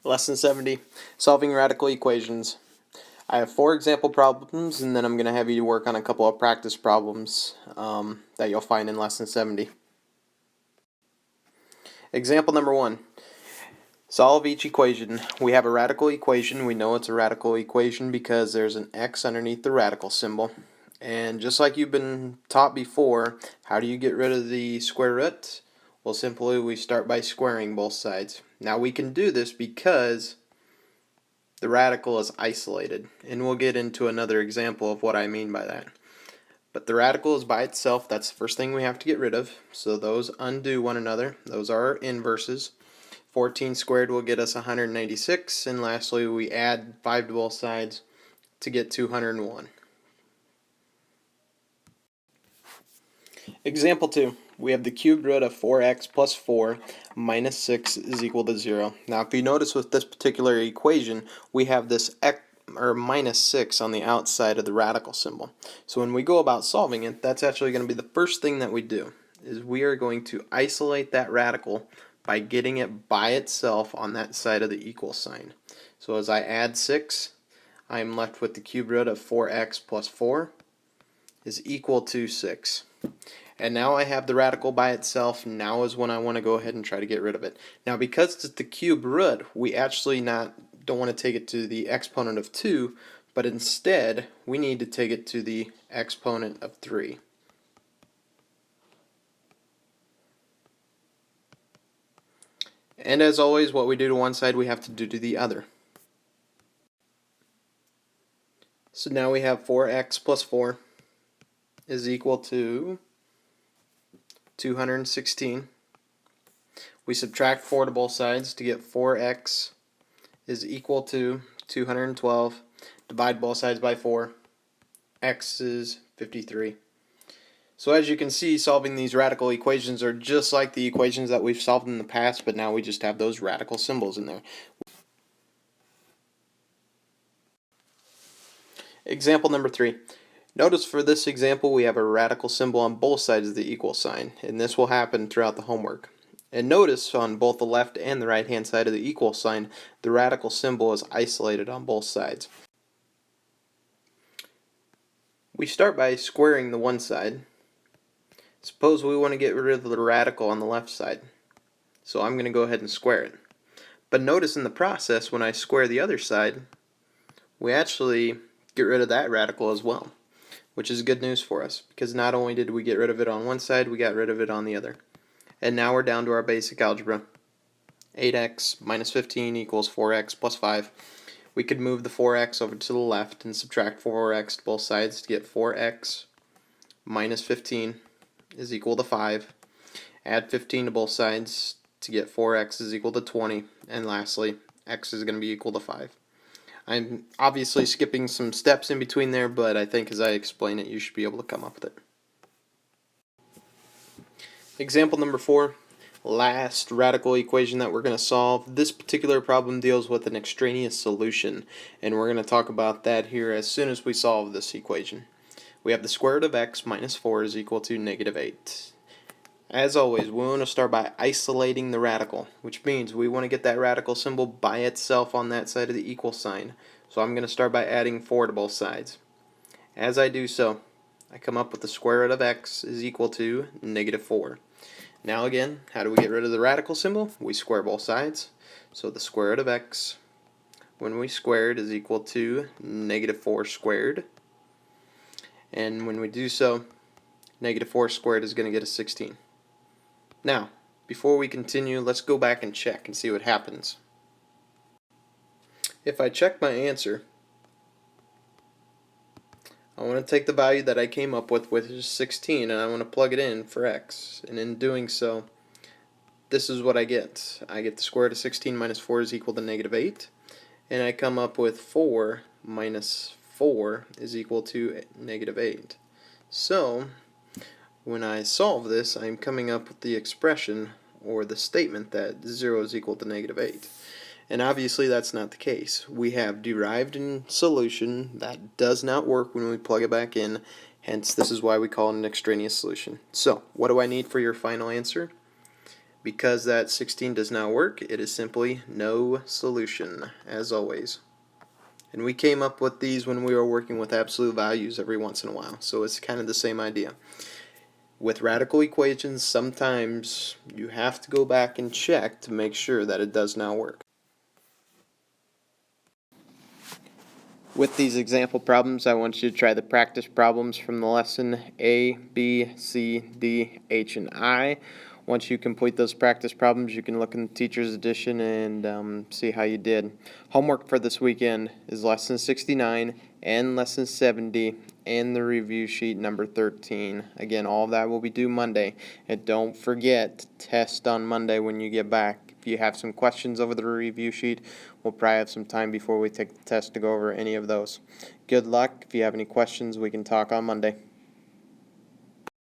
Lesson 70, Solving Radical Equations. I have 4 example problems, and then I'm going to have you work on a couple of practice problems that you'll find in Lesson 70. Example number 1. Solve each equation. We have a radical equation. We know it's a radical equation because there's an x underneath the radical symbol. And just like you've been taught before, how do you get rid of the square root? Well, simply we start by squaring both sides. Now we can do this because the radical is isolated, and we'll get into another example of what I mean by that. But the radical is by itself. That's the first thing we have to get rid of. So those undo one another. Those are our inverses. 14 squared will get us 196, and lastly we add 5 to both sides to get 201. Example 2. We have the cubed root of 4x plus 4 minus 6 is equal to 0. Now if you notice with this particular equation, we have this x or minus 6 on the outside of the radical symbol. So when we go about solving it, that's actually going to be the first thing that we do, is we are going to isolate that radical by getting it by itself on that side of the equal sign. So as I add 6, I am left with the cubed root of 4x plus 4 is equal to 6. And now I have the radical by itself. Now is when I want to go ahead and try to get rid of it. Now because it's the cube root, we actually don't want to take it to the exponent of 2, but instead we need to take it to the exponent of 3. And as always, what we do to one side we have to do to the other. So now we have 4x plus 4 is equal to 216. We subtract 4 to both sides to get 4x is equal to 212. Divide both sides by 4. X is 53. So as you can see, solving these radical equations are just like the equations that we've solved in the past, but now we just have those radical symbols in there. Example number 3. Notice for this example we have a radical symbol on both sides of the equal sign, and this will happen throughout the homework. And notice on both the left and the right hand side of the equal sign, the radical symbol is isolated on both sides. We start by squaring the one side. Suppose we want to get rid of the radical on the left side. So I'm going to go ahead and square it. But notice in the process, when I square the other side, we actually get rid of that radical as well, which is good news for us, because not only did we get rid of it on one side, we got rid of it on the other. And now we're down to our basic algebra. 8x minus 15 equals 4x plus 5. We could move the 4x over to the left and subtract 4x to both sides to get 4x minus 15 is equal to 5. Add 15 to both sides to get 4x is equal to 20. And lastly, x is going to be equal to 5. I'm obviously skipping some steps in between there, but I think as I explain it, you should be able to come up with it. Example number 4, last radical equation that we're going to solve. This particular problem deals with an extraneous solution, and we're going to talk about that here as soon as we solve this equation. We have the square root of x minus 4 is equal to negative 8. As always, we want to start by isolating the radical, which means we want to get that radical symbol by itself on that side of the equal sign. So I'm going to start by adding 4 to both sides. As I do so, I come up with the square root of x is equal to negative 4. Now again, how do we get rid of the radical symbol? We square both sides. So the square root of x, when we square it, is equal to negative 4 squared. And when we do so, negative 4 squared is going to get us 16. Now, before we continue, let's go back and check and see what happens. If I check my answer, I want to take the value that I came up with, which is 16, and I want to plug it in for x. And in doing so, this is what I get. I get the square root of 16 minus 4 is equal to negative 8. And I come up with 4 minus 4 is equal to negative 8. So, when I solve this, I'm coming up with the expression or the statement that 0 is equal to negative 8. And obviously that's not the case. We have derived in solution that does not work when we plug it back in, hence this is why we call it an extraneous solution. So what do I need for your final answer? Because that 16 does not work, it is simply no solution, as always. And we came up with these when we were working with absolute values every once in a while, so it's kind of the same idea. With radical equations, sometimes you have to go back and check to make sure that it does not work. With these example problems, I want you to try the practice problems from the lesson A, B, C, D, H, and I. Once you complete those practice problems, you can look in the teacher's edition and see how you did. Homework for this weekend is lesson 69 and lesson 70 and the review sheet number 13. Again, all of that will be due Monday. And don't forget to test on Monday when you get back. If you have some questions over the review sheet, we'll probably have some time before we take the test to go over any of those. Good luck. If you have any questions, we can talk on Monday.